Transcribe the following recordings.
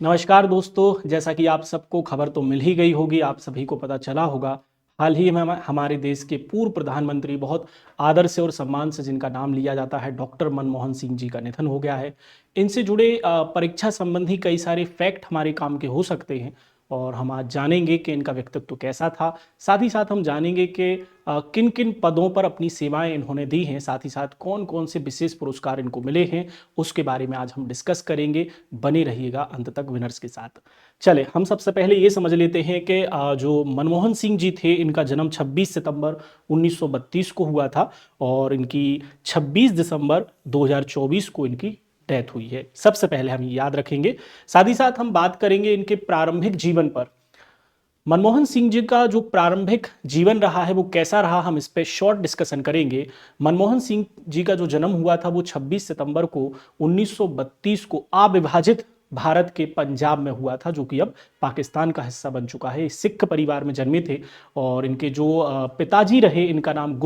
नमस्कार दोस्तों, जैसा कि आप सबको खबर तो मिल ही गई होगी, आप सभी को पता चला होगा। हाल ही में हमारे देश के पूर्व प्रधानमंत्री, बहुत आदर से और सम्मान से जिनका नाम लिया जाता है, डॉक्टर मनमोहन सिंह जी का निधन हो गया है। इनसे जुड़े परीक्षा संबंधी कई सारे फैक्ट हमारे काम के हो सकते हैं और हम आज जानेंगे कि इनका व्यक्तित्व कैसा था। साथ ही साथ हम जानेंगे कि किन किन पदों पर अपनी सेवाएं इन्होंने दी हैं, साथ ही साथ कौन कौन से विशेष पुरस्कार इनको मिले हैं, उसके बारे में आज हम डिस्कस करेंगे। बने रहिएगा अंत तक विनर्स के साथ। चले, हम सबसे पहले ये समझ लेते हैं कि जो मनमोहन सिंह जी थे, इनका जन्म 26 सितंबर 1932 को हुआ था और इनकी 26 दिसंबर 2024 को इनकी डेथ हुई है। सबसे पहले हम ये याद रखेंगे। साथ ही साथ हम बात करेंगे इनके प्रारंभिक जीवन पर। मनमोहन सिंह जी का जो प्रारंभिक जीवन रहा है वो कैसा रहा, हम इस पे शॉर्ट डिस्कशन करेंगे। मनमोहन सिंह जी का जो जन्म हुआ था वो 26 सितंबर को 1932 को अविभाजित भारत के पंजाब में हुआ था, जो कि अब पाकिस्तान का हिस्सा बन चुका है। सिख परिवार में जन्मे थे और इनके जो पिताजी रहे, इनका नाम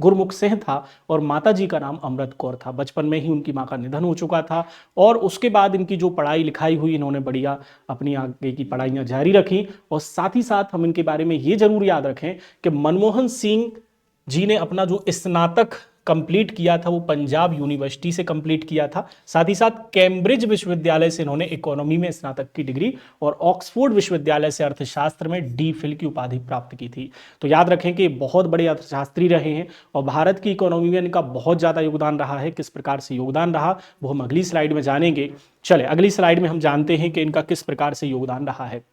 गुरमुख सिंह था और माता जी का नाम अमृत कौर था। बचपन में ही उनकी माँ का निधन हो चुका था और उसके बाद इनकी जो पढ़ाई लिखाई हुई, इन्होंने बढ़िया अपनी आगे की पढ़ाइयाँ जारी रखी। और साथ ही साथ हम इनके बारे में ये जरूर याद रखें कि मनमोहन सिंह जी ने अपना जो स्नातक कंप्लीट किया था वो पंजाब यूनिवर्सिटी से कंप्लीट किया था। साथ ही साथ कैम्ब्रिज विश्वविद्यालय से इन्होंने इकोनॉमी में स्नातक की डिग्री और ऑक्सफोर्ड विश्वविद्यालय से अर्थशास्त्र में डी.फिल की उपाधि प्राप्त की थी। तो याद रखें कि बहुत बड़े अर्थशास्त्री रहे हैं और भारत की इकोनॉमी में इनका बहुत ज़्यादा योगदान रहा है। किस प्रकार से योगदान रहा वो हम अगली स्लाइड में जानेंगे। चले, अगली स्लाइड में हम जानते हैं कि इनका किस प्रकार से योगदान रहा है।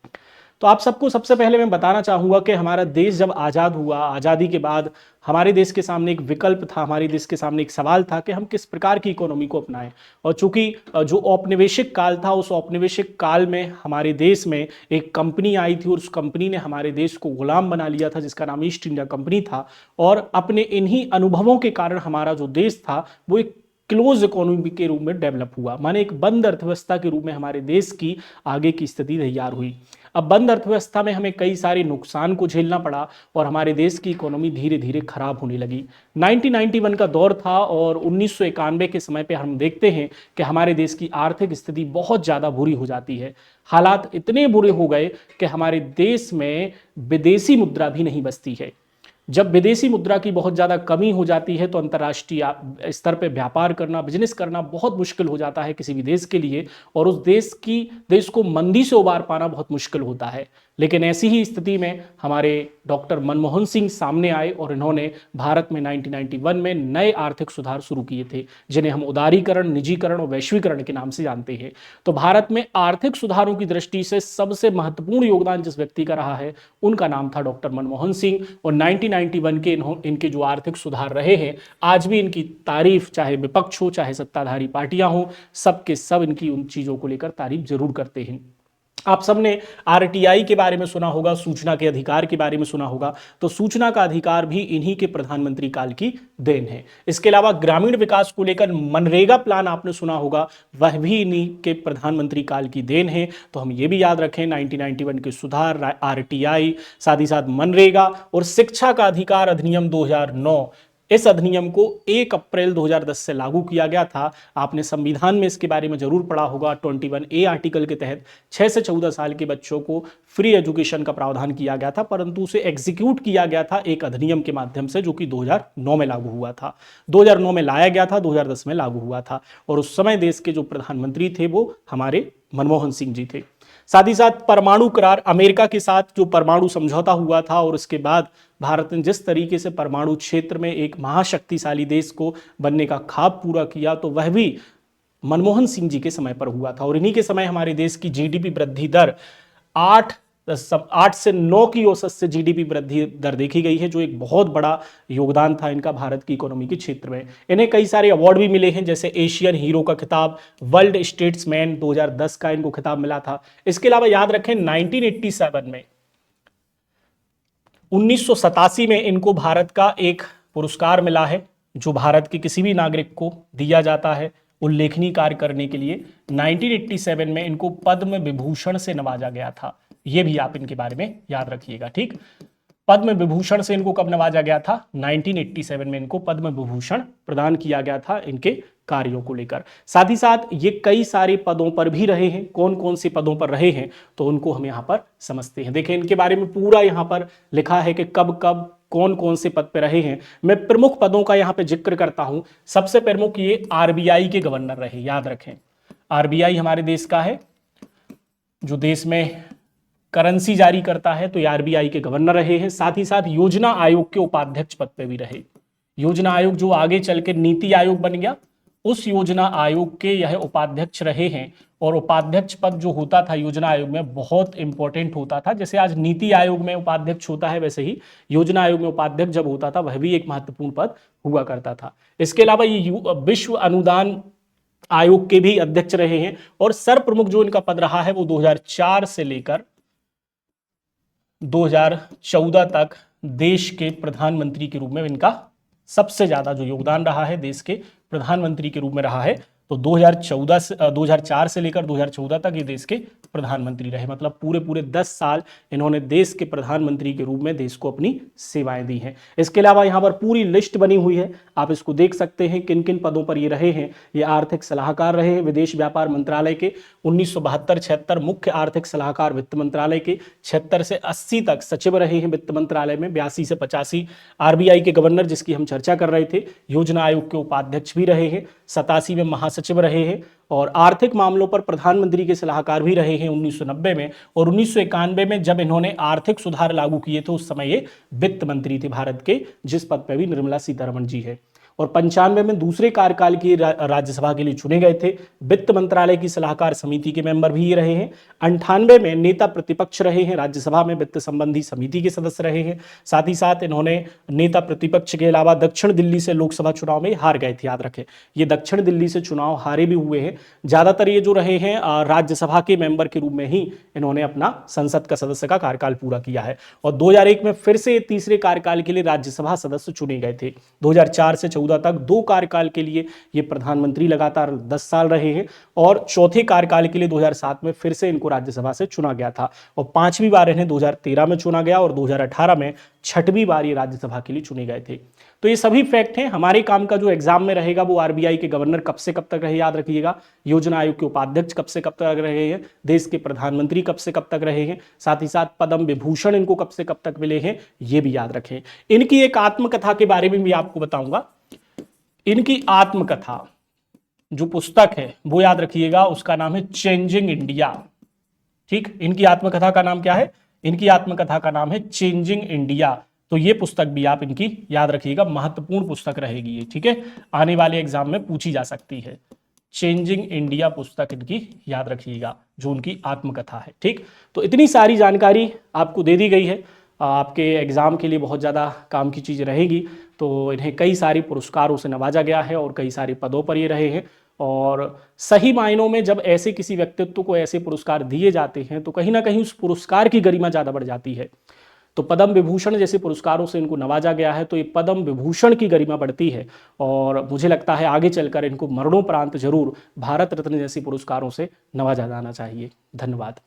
तो आप सबको सबसे पहले मैं बताना चाहूँगा कि हमारा देश जब आज़ाद हुआ, आज़ादी के बाद हमारे देश के सामने एक विकल्प था, हमारे देश के सामने एक सवाल था कि हम किस प्रकार की इकोनॉमी को अपनाएं। और चूंकि जो औपनिवेशिक काल था, उस औपनिवेशिक काल में हमारे देश में एक कंपनी आई थी और उस कंपनी ने हमारे देश को गुलाम बना लिया था, जिसका नाम ईस्ट इंडिया कंपनी था। और अपने इन्हीं अनुभवों के कारण हमारा जो देश था वो एक क्लोज इकोनॉमी के रूप में डेवलप हुआ, माने एक बंद अर्थव्यवस्था के रूप में हमारे देश की आगे की स्थिति तैयार हुई। अब बंद अर्थव्यवस्था में हमें कई सारे नुकसान को झेलना पड़ा और हमारे देश की इकोनॉमी धीरे धीरे खराब होने लगी। 1991 का दौर था और 1991 के समय पे हम देखते हैं कि हमारे देश की आर्थिक स्थिति बहुत ज़्यादा बुरी हो जाती है। हालात इतने बुरे हो गए कि हमारे देश में विदेशी मुद्रा भी नहीं बचती है। जब विदेशी मुद्रा की बहुत ज़्यादा कमी हो जाती है तो अंतर्राष्ट्रीय स्तर पे व्यापार करना, बिजनेस करना बहुत मुश्किल हो जाता है किसी भी देश के लिए और उस देश को मंदी से उबार पाना बहुत मुश्किल होता है। लेकिन ऐसी ही स्थिति में हमारे डॉक्टर मनमोहन सिंह सामने आए और इन्होंने भारत में 1991 में नए आर्थिक सुधार शुरू किए थे, जिन्हें हम उदारीकरण, निजीकरण और वैश्वीकरण के नाम से जानते हैं। तो भारत में आर्थिक सुधारों की दृष्टि से सबसे महत्वपूर्ण योगदान जिस व्यक्ति का रहा है, उनका नाम था डॉक्टर मनमोहन सिंह। और 1991 के इनके जो आर्थिक सुधार रहे हैं, आज भी इनकी तारीफ, चाहे विपक्ष हो चाहे सत्ताधारी पार्टियां हो, सबके सब इनकी उन चीजों को लेकर तारीफ जरूर करते हैं। आप सबने आरटीआई के बारे में सुना होगा, सूचना के अधिकार के बारे में सुना होगा। तो सूचना का अधिकार भी इन्हीं के प्रधानमंत्री काल की देन है। इसके अलावा ग्रामीण विकास को लेकर मनरेगा प्लान आपने सुना होगा, वह भी इन्हीं के प्रधानमंत्री काल की देन है। तो हम ये भी याद रखें, 1991 के सुधार, आरटीआई, साथ ही साथ मनरेगा और शिक्षा का अधिकार अधिनियम 2009, इस अधिनियम को 1 अप्रैल 2010 से लागू किया गया था। आपने संविधान में इसके बारे में जरूर पढ़ा होगा। 21A आर्टिकल के तहत 6 से 14 साल के बच्चों को फ्री एजुकेशन का प्रावधान किया गया था, परंतु उसे एग्जीक्यूट किया गया था एक अधिनियम के माध्यम से, जो कि 2009 में लागू हुआ था। 2009 में लाया गया था, 2010 में लागू हुआ था। और उस समय देश के जो प्रधानमंत्री थे वो हमारे मनमोहन सिंह जी थे। साथ ही साथ परमाणु करार, अमेरिका के साथ जो परमाणु समझौता हुआ था और उसके बाद भारत ने जिस तरीके से परमाणु क्षेत्र में एक महाशक्तिशाली देश को बनने का ख्वाब पूरा किया, तो वह भी मनमोहन सिंह जी के समय पर हुआ था। और इन्हीं के समय हमारे देश की जीडीपी वृद्धि दर 8 से 9 की औसत से जीडीपी वृद्धि दर देखी गई है, जो एक बहुत बड़ा योगदान था इनका भारत की इकोनॉमी के क्षेत्र में। इन्हें कई सारे अवार्ड भी मिले हैं, जैसे एशियन हीरो का खिताब, वर्ल्ड स्टेट्समैन 2010 का इनको खिताब मिला था। इसके अलावा याद रखें 1987 में इनको भारत का एक पुरस्कार मिला है, जो भारत के किसी भी नागरिक को दिया जाता है उल्लेखनीय कार्य करने के लिए। 1987 में इनको पद्म विभूषण से नवाजा गया था। ये भी आप इनके बारे में याद रखिएगा, ठीक। पद्म विभूषण से इनको कब नवाजा गया था? 1987 में इनको पद्म विभूषण प्रदान किया गया था इनके कार्यों को लेकर। साथ ही साथ ये कई सारे पदों पर भी रहे हैं। कौन कौन से पदों पर रहे हैं तो उनको हम यहाँ पर समझते हैं। देखिए इनके बारे में पूरा यहाँ पर लिखा है कि कब कब कौन कौन से पद पे रहे हैं। मैं प्रमुख पदों का यहाँ पे जिक्र करता हूं। सबसे प्रमुख ये आरबीआई के गवर्नर रहे, याद रखें। आरबीआई हमारे देश का है जो देश में करेंसी जारी करता है, तो ये आरबीआई के गवर्नर रहे हैं। साथ ही साथ योजना आयोग के उपाध्यक्ष पद पे भी रहे। योजना आयोग जो आगे चल के नीति आयोग बन गया, उस योजना आयोग के यह उपाध्यक्ष रहे हैं। और उपाध्यक्ष पद जो होता था योजना आयोग में बहुत इंपॉर्टेंट होता था। जैसे आज नीति आयोग में उपाध्यक्ष होता है, वैसे ही योजना आयोग में उपाध्यक्ष जब होता था वह भी एक महत्वपूर्ण पद हुआ करता था। इसके अलावा ये विश्व अनुदान आयोग के भी अध्यक्ष रहे हैं। और सर्वप्रमुख जो इनका पद रहा है वो 2004 से लेकर 2014 तक देश के प्रधानमंत्री के रूप में इनका सबसे ज्यादा जो योगदान रहा है, देश के प्रधानमंत्री के रूप में रहा है। तो 2004 से लेकर 2014 तक ये देश के प्रधानमंत्री रहे। मतलब पूरे पूरे 10 साल इन्होंने देश के प्रधानमंत्री के रूप में देश को अपनी सेवाएं दी हैं। इसके अलावा यहाँ पर पूरी लिस्ट बनी हुई है, आप इसको देख सकते हैं किन किन पदों पर ये रहे हैं। ये आर्थिक सलाहकार रहे हैं विदेश व्यापार मंत्रालय के, 1972-76 मुख्य आर्थिक सलाहकार वित्त मंत्रालय के, 76 से 80 तक सचिव रहे हैं वित्त मंत्रालय में, 82 से 85 आरबीआई के गवर्नर जिसकी हम चर्चा कर रहे थे, योजना आयोग के उपाध्यक्ष भी रहे हैं, 87 में महासचिव रहे हैं और आर्थिक मामलों पर प्रधानमंत्री के सलाहकार भी रहे हैं 1990 में। और 1991 में जब इन्होंने आर्थिक सुधार लागू किए थे उस समय ये वित्त मंत्री थे भारत के, जिस पद पर भी निर्मला सीतारमण जी है। और 95 में दूसरे कार्यकाल की राज्यसभा के लिए चुने गए थे। वित्त मंत्रालय की सलाहकार समिति के मेंबर भी ये रहे हैं। 98 में नेता प्रतिपक्ष रहे हैं, राज्यसभा में वित्त संबंधी समिति के सदस्य रहे हैं। साथ ही साथ इन्होंने नेता प्रतिपक्ष के अलावा दक्षिण दिल्ली से लोकसभा चुनाव में हार गए थे, याद रखें ये दक्षिण दिल्ली से चुनाव हारे भी हुए हैं। ज्यादातर ये जो रहे हैं राज्यसभा के मेंबर के रूप में ही इन्होंने अपना संसद का सदस्य का कार्यकाल पूरा किया है। और 2001 में फिर से तीसरे कार्यकाल के लिए राज्यसभा सदस्य चुने गए थे। 2004 से 14 तक 2 कार्यकाल के लिए ये प्रधानमंत्री लगातार 10 साल रहे हैं। और चौथे कार्यकाल के लिए 2007 में फिर से इनको राज्यसभा से चुना गया था और 5वीं बार इन्हें 2013 में चुना गया और 2018 में 6वीं बार ये राज्यसभा के लिए चुने गए थे। तो ये सभी फैक्ट हैं। हमारे काम का जो एग्जाम में रहेगा वो आरबीआई के गवर्नर कब से कब तक रहे, याद रखिएगा। योजना आयोग के उपाध्यक्ष कब से कब तक रहे हैं, देश के प्रधानमंत्री कब से कब तक रहे हैं, साथ ही साथ पद्म विभूषण इनको कब से कब तक मिले हैं, ये भी याद रखें। इनकी एक आत्मकथा के बारे में भी आपको बताऊंगा। इनकी आत्मकथा जो पुस्तक है वो याद रखिएगा, उसका नाम है चेंजिंग इंडिया। ठीक, इनकी आत्मकथा का नाम क्या है? इनकी आत्मकथा का नाम है चेंजिंग इंडिया। तो ये पुस्तक भी आप इनकी याद रखिएगा, महत्वपूर्ण पुस्तक रहेगी ये। ठीक है, आने वाले एग्जाम में पूछी जा सकती है। चेंजिंग इंडिया पुस्तक इनकी याद रखिएगा, जो उनकी आत्मकथा है। ठीक, तो इतनी सारी जानकारी आपको दे दी गई है। आपके एग्जाम के लिए बहुत ज़्यादा काम की चीज़ रहेगी। तो इन्हें कई सारे पुरस्कारों से नवाजा गया है और कई सारे पदों पर ये रहे हैं। और सही मायनों में जब ऐसे किसी व्यक्तित्व को ऐसे पुरस्कार दिए जाते हैं तो कहीं ना कहीं उस पुरस्कार की गरिमा ज़्यादा बढ़ जाती है। तो पद्म विभूषण जैसे पुरस्कारों से इनको नवाजा गया है, तो ये पद्म विभूषण की गरिमा बढ़ती है। और मुझे लगता है आगे चलकर इनको मरणोपरांत जरूर भारत रत्न जैसे पुरस्कारों से नवाजा जाना चाहिए। धन्यवाद।